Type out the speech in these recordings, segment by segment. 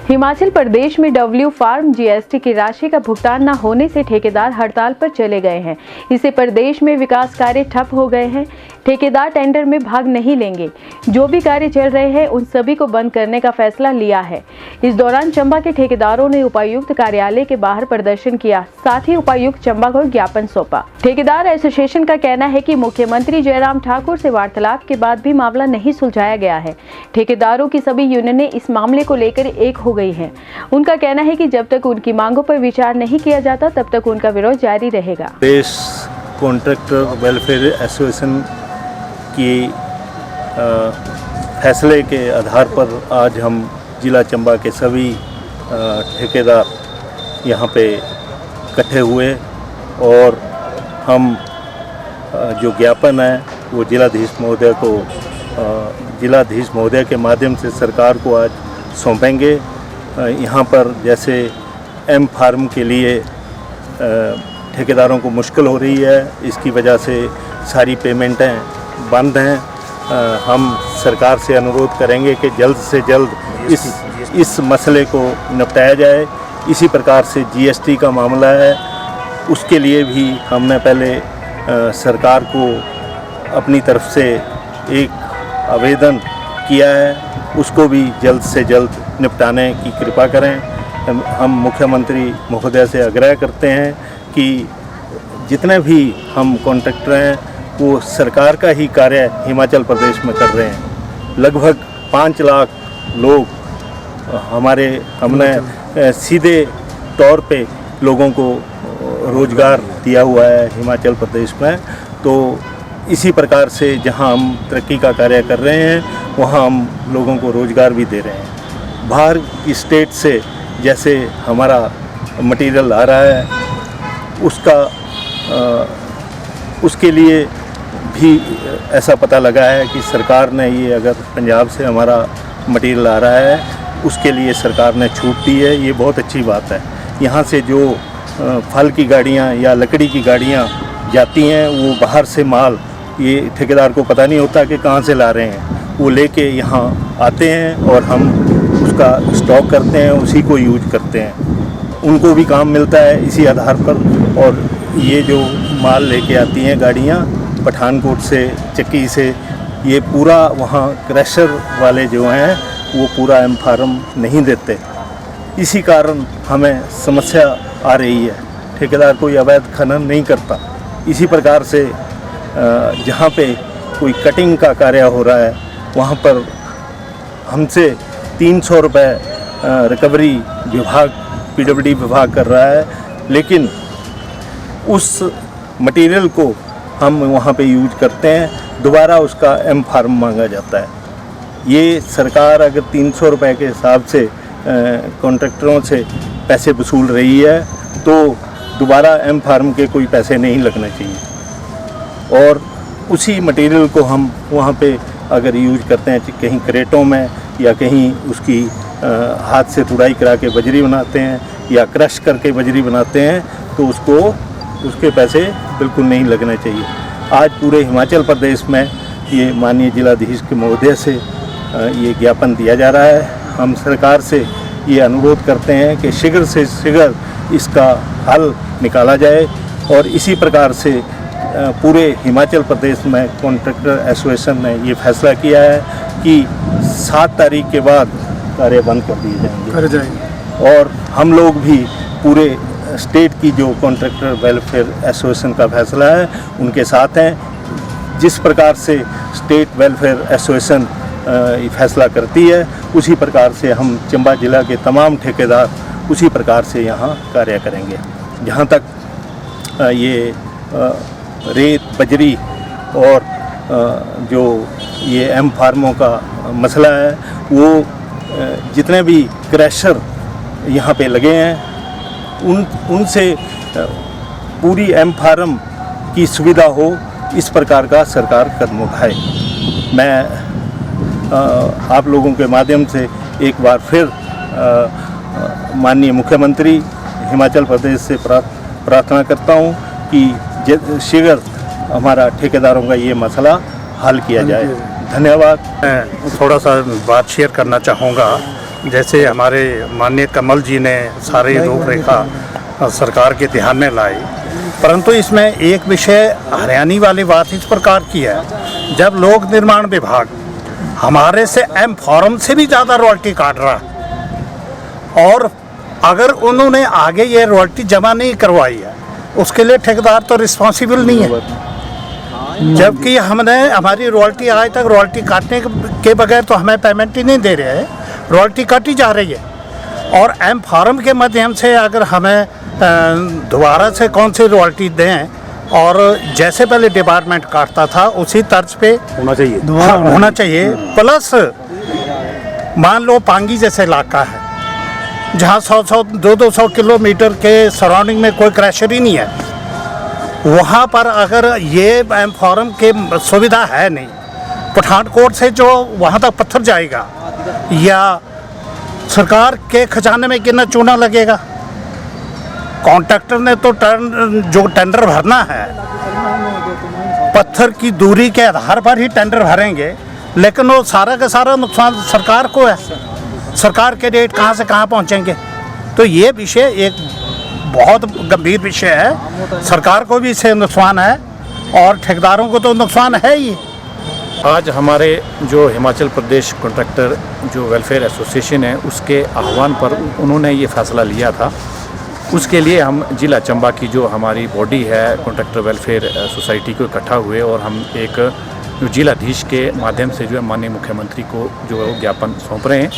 हिमाचल प्रदेश में W form GST की राशि का भुगतान न होने से ठेकेदार हड़ताल पर चले गए हैं। इससे प्रदेश में विकास कार्य ठप हो गए हैं। ठेकेदार टेंडर में भाग नहीं लेंगे। जो भी कार्य चल रहे हैं उन सभी को बंद करने का फैसला लिया है। इस दौरान चंबा के ठेकेदारों ने उपायुक्त कार्यालय के बाहर प्रदर्शन किया, साथ ही उपायुक्त चंबा को ज्ञापन सौंपा। ठेकेदार एसोसिएशन का कहना है कि मुख्यमंत्री जयराम ठाकुर से वार्तालाप के बाद भी मामला नहीं सुलझाया गया है। ठेकेदारों की सभी यूनियनें इस मामले को लेकर एक हो गई हैं। उनका कहना है कि जब तक उनकी मांगों पर विचार नहीं किया जाता तब तक उनका विरोध जारी रहेगा। देश कॉन्ट्रैक्टर वेलफेयर एसोसिएशन की फैसले के आधार पर आज हम जिला चंबा के सभी ठेकेदार यहाँ पे इकट्ठे हुए और हम जो ज्ञापन है वो जिलाधीश महोदय के माध्यम से सरकार को आज सौंपेंगे। यहाँ पर जैसे एम फार्म के लिए ठेकेदारों को मुश्किल हो रही है, इसकी वजह से सारी पेमेंटें बंद हैं। हम सरकार से अनुरोध करेंगे कि जल्द से जल्द इस मसले को निपटाया जाए। इसी प्रकार से जीएसटी का मामला है, उसके लिए भी हमने पहले सरकार को अपनी तरफ से एक आवेदन किया है, उसको भी जल्द से जल्द निपटाने की कृपा करें। हम मुख्यमंत्री महोदय से आग्रह करते हैं कि जितने भी हम कॉन्ट्रैक्टर हैं वो सरकार का ही कार्य हिमाचल प्रदेश में कर रहे हैं। लगभग 5 लाख लोग हमने सीधे तौर पे लोगों को रोज़गार दिया हुआ है हिमाचल प्रदेश में। तो इसी प्रकार से जहां हम तरक्की का कार्य कर रहे हैं वहां हम लोगों को रोज़गार भी दे रहे हैं। बाहर की स्टेट से जैसे हमारा मटेरियल आ रहा है उसके लिए भी ऐसा पता लगा है कि सरकार ने ये अगर पंजाब से हमारा मटेरियल आ रहा है उसके लिए सरकार ने छूट दी है। ये बहुत अच्छी बात है। यहाँ से जो फल की गाड़ियाँ या लकड़ी की गाड़ियाँ जाती हैं वो बाहर से माल ये ठेकेदार को पता नहीं होता कि कहाँ से ला रहे हैं, वो लेके यहाँ आते हैं और हम उसका स्टॉक करते हैं, उसी को यूज करते हैं। उनको भी काम मिलता है इसी आधार पर। और ये जो माल लेके आती हैं गाड़ियाँ पठानकोट से, चक्की से, ये पूरा वहाँ क्रशर वाले जो हैं वो पूरा एम फार्म नहीं देते। इसी कारण हमें समस्या आ रही है। ठेकेदार कोई अवैध खनन नहीं करता। इसी प्रकार से जहाँ पे कोई कटिंग का कार्य हो रहा है वहाँ पर हमसे 300 रुपये रिकवरी विभाग पीडब्ल्यूडी विभाग कर रहा है, लेकिन उस मटेरियल को हम वहाँ पे यूज करते हैं, दोबारा उसका एम फार्म मांगा जाता है। ये सरकार अगर 300 रुपये के हिसाब से कॉन्ट्रैक्टरों से पैसे वसूल रही है तो दोबारा एम फार्म के कोई पैसे नहीं लगने चाहिए। और उसी मटेरियल को हम वहाँ पे अगर यूज करते हैं कहीं क्रेटों में या कहीं उसकी हाथ से तुड़ाई करा के बजरी बनाते हैं या क्रश करके बजरी बनाते हैं तो उसके पैसे बिल्कुल नहीं लगने चाहिए। आज पूरे हिमाचल प्रदेश में ये माननीय जिलाधीश के महोदय से ये ज्ञापन दिया जा रहा है। हम सरकार से ये अनुरोध करते हैं कि शीघ्र से शीघ्र इसका हल निकाला जाए और इसी प्रकार से पूरे हिमाचल प्रदेश में कॉन्ट्रैक्टर एसोसिएशन ने ये फैसला किया है कि 7 तारीख के बाद कार्य बंद कर दिए जाएंगे। और हम लोग भी पूरे स्टेट की जो कॉन्ट्रैक्टर वेलफेयर एसोसिएशन का फैसला है उनके साथ हैं। जिस प्रकार से स्टेट वेलफेयर एसोसिएशन फैसला करती है उसी प्रकार से हम चंबा जिला के तमाम ठेकेदार उसी प्रकार से यहाँ कार्य करेंगे। जहाँ तक ये रेत बजरी और जो ये एम फार्मों का मसला है वो जितने भी क्रैशर यहाँ पे लगे हैं उनसे पूरी एम फार्म की सुविधा हो, इस प्रकार का सरकार कदम उठाए। मैं आप लोगों के माध्यम से एक बार फिर माननीय मुख्यमंत्री हिमाचल प्रदेश से प्रार्थना करता हूँ कि शीघ्र हमारा ठेकेदारों का ये मसला हल किया जाए। धन्यवाद। मैं थोड़ा सा बात शेयर करना चाहूँगा जैसे हमारे माननीय कमल जी ने सारी रूपरेखा सरकार के ध्यान में लाई, परंतु इसमें एक विषय हरियाणी वाली बात इस प्रकार की है, जब लोक निर्माण विभाग हमारे से एम फॉर्म से भी ज़्यादा रॉयल्टी काट रहा है और अगर उन्होंने आगे ये रॉयल्टी जमा नहीं करवाई है उसके लिए ठेकेदार तो रिस्पॉन्सिबल नहीं है। जबकि हमने हमारी रॉयल्टी आज तक रॉयल्टी काटने के बगैर तो हमें पेमेंट ही नहीं दे रहे हैं, रॉयल्टी काटी जा रही है। और एम फार्म के माध्यम से अगर हमें दोबारा से कौन सी रॉयल्टी दें और जैसे पहले डिपार्टमेंट काटता था उसी तर्ज पे होना चाहिए। प्लस मान लो पांगी जैसे इलाका है जहाँ 100-100 200-200 किलोमीटर के सराउंडिंग में कोई क्रैशर ही नहीं है, वहाँ पर अगर ये एम फॉर्म के सुविधा है नहीं, पठानकोट से जो वहाँ तक पत्थर जाएगा या सरकार के खजाने में कितना चूना लगेगा। कॉन्ट्रैक्टर ने तो जो टेंडर भरना है पत्थर की दूरी के आधार पर ही टेंडर भरेंगे, लेकिन वो सारा का सारा नुकसान सरकार को है। सरकार के रेट कहाँ से कहाँ पहुँचेंगे। तो ये विषय एक बहुत गंभीर विषय है, सरकार को भी इससे नुकसान है और ठेकेदारों को तो नुकसान है ही। आज हमारे जो हिमाचल प्रदेश कॉन्ट्रैक्टर जो वेलफेयर एसोसिएशन है उसके आह्वान पर उन्होंने ये फैसला लिया था। उसके लिए हम जिला चंबा की जो हमारी बॉडी है कॉन्ट्रैक्टर वेलफेयर सोसाइटी को इकट्ठा हुए और हम एक जो जिलाधीश के माध्यम से जो है माननीय मुख्यमंत्री को जो है वो ज्ञापन सौंप रहे हैं।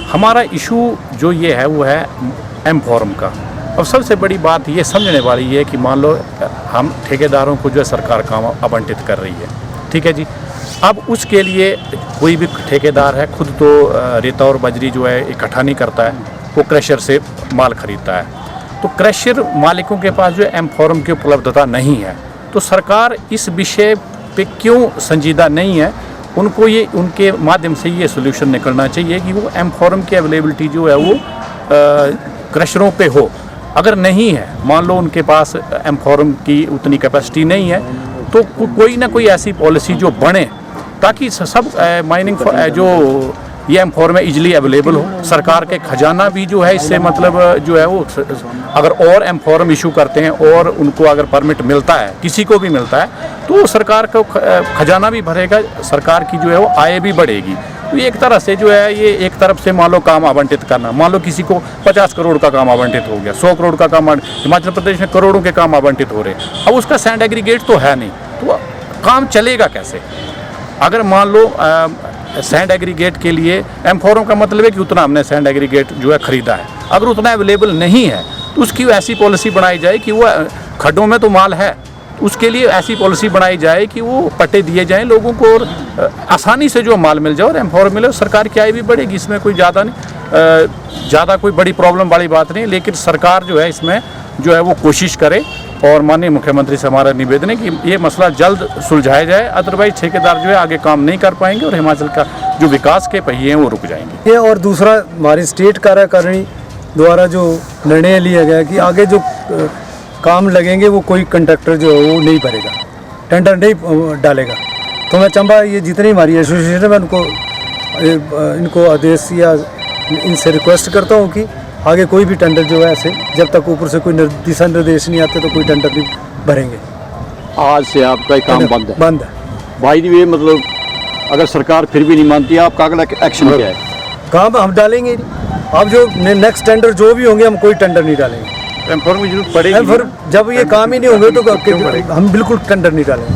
हमारा इशू जो ये है वो है एम फॉर्म का। और सबसे बड़ी बात ये समझने वाली है कि मान लो हम ठेकेदारों को जो है सरकार काम आवंटित कर रही है, ठीक है जी। अब उसके लिए कोई भी ठेकेदार है खुद तो रेता और बजरी जो है इकट्ठा नहीं करता है, वो क्रशर से माल खरीदता है। तो क्रशर मालिकों के पास जो है एम फॉर्म की उपलब्धता नहीं है। तो सरकार इस विषय पे क्यों संजीदा नहीं है, उनको ये उनके माध्यम से ये सोल्यूशन निकलना चाहिए कि वो एम फॉर्म की अवेलेबिलिटी जो है वो क्रशरों पे हो। अगर नहीं है, मान लो उनके पास एम फॉर्म की उतनी कैपेसिटी नहीं है, तो कोई ना कोई ऐसी पॉलिसी जो बने ताकि सब माइनिंग जो ये एम फॉर्म है इजली अवेलेबल हो। सरकार के खजाना भी जो है इससे मतलब जो है वो अगर और एम फॉर्म इशू करते हैं और उनको अगर परमिट मिलता है, किसी को भी मिलता है, तो सरकार को खजाना भी भरेगा, सरकार की जो है वो आय भी बढ़ेगी। तो एक तरह से जो है ये एक तरफ से मान लो काम आवंटित करना, मान लो किसी को 50 करोड़ का काम आवंटित हो गया, 100 करोड़ का काम, हिमाचल प्रदेश में करोड़ों के काम आवंटित हो रहे हैं। अब उसका सैंड एग्रीगेट तो है नहीं, तो काम चलेगा कैसे। अगर मान लो सैंड एग्रीगेट के लिए एम फॉर्म का मतलब है कि उतना हमने सैंड एग्रीगेट जो है ख़रीदा है, अगर उतना अवेलेबल नहीं है तो उसकी ऐसी पॉलिसी बनाई जाए कि वो खड्डों में तो माल है, उसके लिए ऐसी पॉलिसी बनाई जाए कि वो पट्टे दिए जाएं लोगों को और आसानी से जो माल मिल जाए और एम फॉर्म मिले। सरकार की आय भी बढ़ेगी, इसमें कोई ज़्यादा कोई बड़ी प्रॉब्लम वाली बात नहीं। लेकिन सरकार जो है इसमें जो है वो कोशिश करे और माननीय मुख्यमंत्री से हमारा निवेदन है कि ये मसला जल्द सुलझाया जाए, अदरवाइज ठेकेदार जो है आगे काम नहीं कर पाएंगे और हिमाचल का जो विकास के पहिए हैं वो रुक जाएंगे। ये और दूसरा हमारी स्टेट कार्यकारिणी द्वारा जो निर्णय लिया गया कि आगे जो काम लगेंगे वो कोई कंट्रैक्टर जो है वो नहीं भरेगा, टेंडर नहीं डालेगा। तो मैं चंबा ये जितनी हमारी एसोसिएशन है मैं इनको आदेश या इनसे रिक्वेस्ट करता हूँ कि आगे कोई भी टेंडर जो है ऐसे जब तक ऊपर से कोई दिशा निर्देश नहीं आते तो कोई टेंडर नहीं भरेंगे। आज से आपका काम बंद है भाई। ये मतलब अगर सरकार फिर भी नहीं मानती है, आपका अगला एक्शन क्या है? काम हम डालेंगे नहीं। अब जो नेक्स्ट टेंडर जो भी होंगे हम कोई टेंडर नहीं डालेंगे। एम फॉर्म की जरूरत पड़ेगी। जब ये काम ही नहीं होंगे तो हम बिल्कुल टेंडर नहीं डालेंगे।